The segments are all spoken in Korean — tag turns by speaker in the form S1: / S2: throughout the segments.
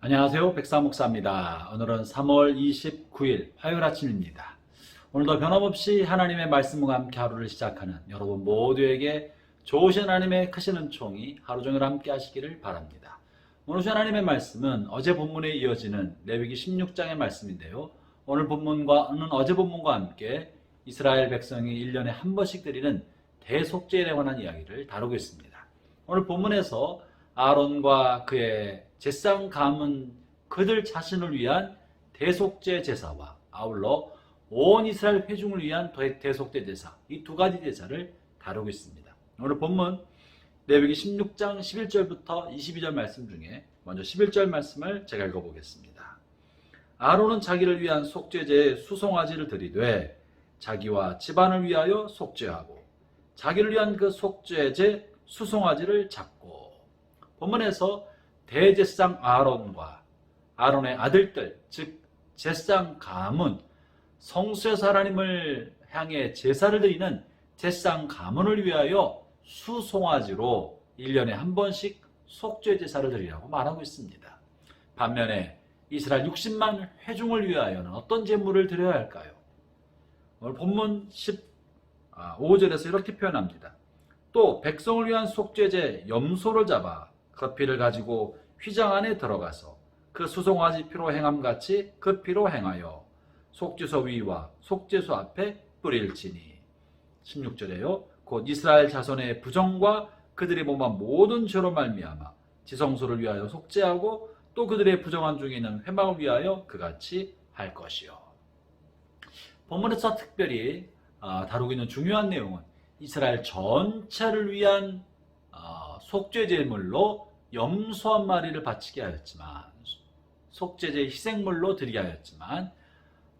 S1: 안녕하세요. 백사목사입니다. 오늘은 3월 29일 화요일 아침입니다. 오늘도 변함없이 하나님의 말씀과 함께 하루를 시작하는 여러분 모두에게 좋으신 하나님의 크신 은총이 하루 종일 함께 하시기를 바랍니다. 오늘 주신 하나님의 말씀은 어제 본문에 이어지는 레위기 16장의 말씀인데요. 오늘 본문과는 어제 본문과 함께 이스라엘 백성이 1년에 한 번씩 드리는 대속죄에 관한 이야기를 다루고 있습니다. 오늘 본문에서 아론과 그의 제사장 감은 그들 자신을 위한 대속죄 제사와 아울러 온 이스라엘 회중을 위한 대속죄 제사, 이 두 가지 제사를 다루고 있습니다. 오늘 본문 레위기 16장 11절부터 22절 말씀 중에 먼저 11절 말씀을 제가 읽어보겠습니다. 아론은 자기를 위한 속죄제에 수송아지를 드리되 자기와 집안을 위하여 속죄하고 자기를 위한 그 속죄제 수송아지를 잡고, 본문에서 대제사장 아론과 아론의 아들들, 즉 제사장 감은 성소에서 하나님을 향해 제사를 드리는 제사장 감은을 위하여 수송아지로 1년에 한 번씩 속죄 제사를 드리라고 말하고 있습니다. 반면에 이스라엘 60만 회중을 위하여는 어떤 제물을 드려야 할까요? 오늘 본문 15절에서 이렇게 표현합니다. 또 백성을 위한 속죄제 염소를 잡아 그 피를 가지고 휘장 안에 들어가서 그 수송아지 피로 행함같이 그 피로 행하여 속죄소 위와 속죄소 앞에 뿌릴지니. 16절에요. 곧 이스라엘 자손의 부정과 그들이 범한 모든 죄로 말미암아 지성소를 위하여 속죄하고 또 그들의 부정한 중에 있는 회막을 위하여 그같이 할 것이요. 본문에서 특별히 다루고 있는 중요한 내용은 이스라엘 전체를 위한 속죄 제물로 염소 한 마리를 바치게 하였지만, 속죄제 희생물로 드리게 하였지만,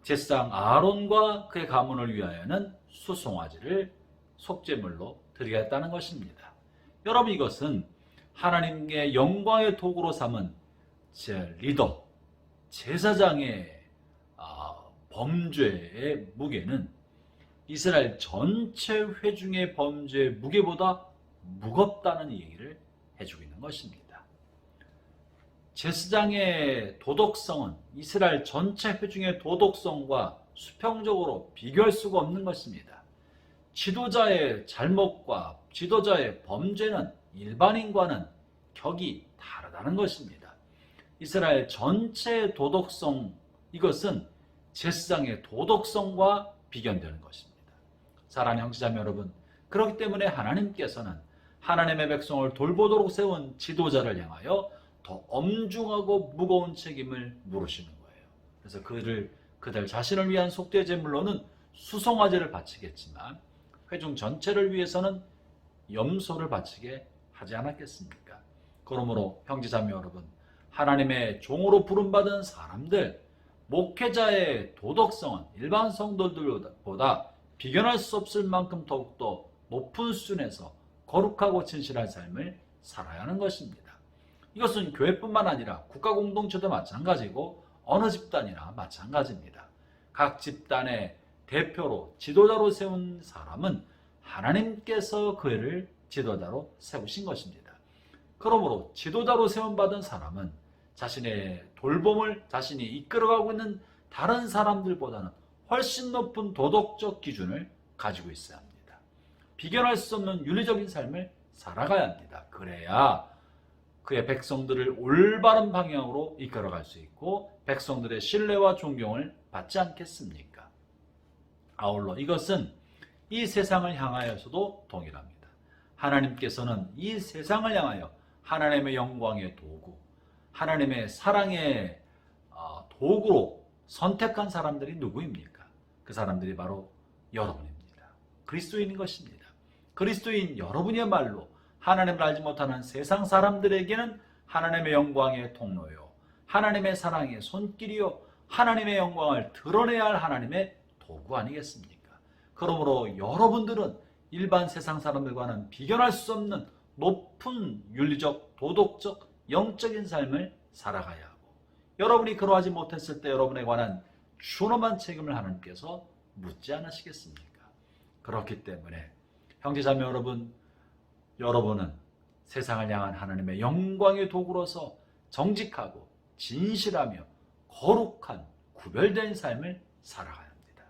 S1: 제사장 아론과 그의 가문을 위하여는 수송아지를 속죄물로 드리게 했다는 것입니다. 여러분, 이것은 하나님의 영광의 도구로 삼은 리더, 제사장의 범죄의 무게는 이스라엘 전체 회중의 범죄의 무게보다 무겁다는 얘기를 해주고 있는 것입니다. 제사장의 도덕성은 이스라엘 전체 회중의 도덕성과 수평적으로 비교할 수가 없는 것입니다. 지도자의 잘못과 지도자의 범죄는 일반인과는 격이 다르다는 것입니다. 이스라엘 전체의 도덕성, 이것은 제사장의 도덕성과 비견되는 것입니다. 사랑하는 형제자매 여러분, 그렇기 때문에 하나님께서는 하나님의 백성을 돌보도록 세운 지도자를 향하여 더 엄중하고 무거운 책임을 물으시는 거예요. 그래서 그들 자신을 위한 속죄 제물로는 수송아지를 바치겠지만 회중 전체를 위해서는 염소를 바치게 하지 않았겠습니까? 그러므로 형제자매 여러분, 하나님의 종으로 부름받은 사람들, 목회자의 도덕성은 일반 성도들보다 비견할 수 없을 만큼 더욱더 높은 수준에서 거룩하고 진실한 삶을 살아야 하는 것입니다. 이것은 교회뿐만 아니라 국가 공동체도 마찬가지고 어느 집단이나 마찬가지입니다. 각 집단의 대표로 지도자로 세운 사람은 하나님께서 그를 지도자로 세우신 것입니다. 그러므로 지도자로 세움받은 사람은 자신의 돌봄을 자신이 이끌어가고 있는 다른 사람들보다는 훨씬 높은 도덕적 기준을 가지고 있어야 합니다. 비견할 수 없는 윤리적인 삶을 살아가야 합니다. 그래야 그의 백성들을 올바른 방향으로 이끌어갈 수 있고 백성들의 신뢰와 존경을 받지 않겠습니까? 아울러 이것은 이 세상을 향하여서도 동일합니다. 하나님께서는 이 세상을 향하여 하나님의 영광의 도구, 하나님의 사랑의 도구로 선택한 사람들이 누구입니까? 그 사람들이 바로 여러분입니다. 그리스도인인 것입니다. 그리스도인 여러분이야말로 하나님을 알지 못하는 세상 사람들에게는 하나님의 영광의 통로요, 하나님의 사랑의 손길이요, 하나님의 영광을 드러내야 할 하나님의 도구 아니겠습니까? 그러므로 여러분들은 일반 세상 사람들과는 비견할 수 없는 높은 윤리적, 도덕적, 영적인 삶을 살아가야 하고, 여러분이 그러하지 못했을 때 여러분에 관한 준엄한 책임을 하나님께서 묻지 않으시겠습니까? 그렇기 때문에 형제자매 여러분, 여러분은 세상을 향한 하나님의 영광의 도구로서 정직하고 진실하며 거룩한 구별된 삶을 살아가야 합니다.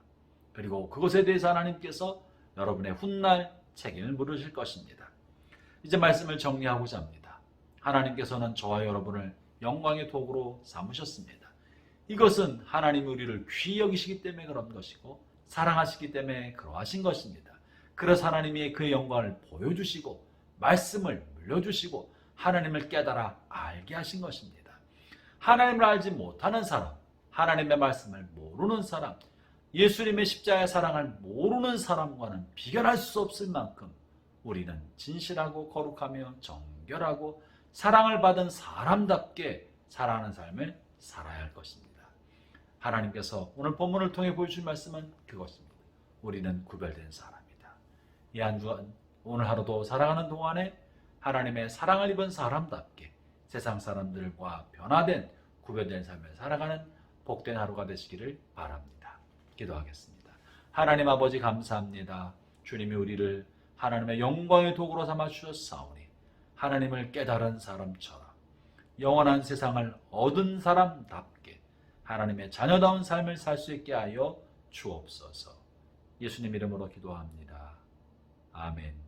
S1: 그리고 그것에 대해서 하나님께서 여러분의 훗날 책임을 물으실 것입니다. 이제 말씀을 정리하고자 합니다. 하나님께서는 저와 여러분을 영광의 도구로 삼으셨습니다. 이것은 하나님이 우리를 귀히 여기시기 때문에 그런 것이고 사랑하시기 때문에 그러하신 것입니다. 그래서 하나님이 그의 영광을 보여주시고 말씀을 물려주시고 하나님을 깨달아 알게 하신 것입니다. 하나님을 알지 못하는 사람, 하나님의 말씀을 모르는 사람, 예수님의 십자가의 사랑을 모르는 사람과는 비교할 수 없을 만큼 우리는 진실하고 거룩하며 정결하고 사랑을 받은 사람답게 살아가는 삶을 살아야 할 것입니다. 하나님께서 오늘 본문을 통해 보여주신 말씀은 그것입니다. 우리는 구별된 사람이다. 이 한 주간 오늘 하루도 살아가는 동안에 하나님의 사랑을 입은 사람답게 세상 사람들과 변화된 구별된 삶을 살아가는 복된 하루가 되시기를 바랍니다. 기도하겠습니다. 하나님 아버지 감사합니다. 주님이 우리를 하나님의 영광의 도구로 삼아 주셨사오니 하나님을 깨달은 사람처럼 영원한 세상을 얻은 사람답게 하나님의 자녀다운 삶을 살 수 있게 하여 주옵소서. 예수님 이름으로 기도합니다. 아멘.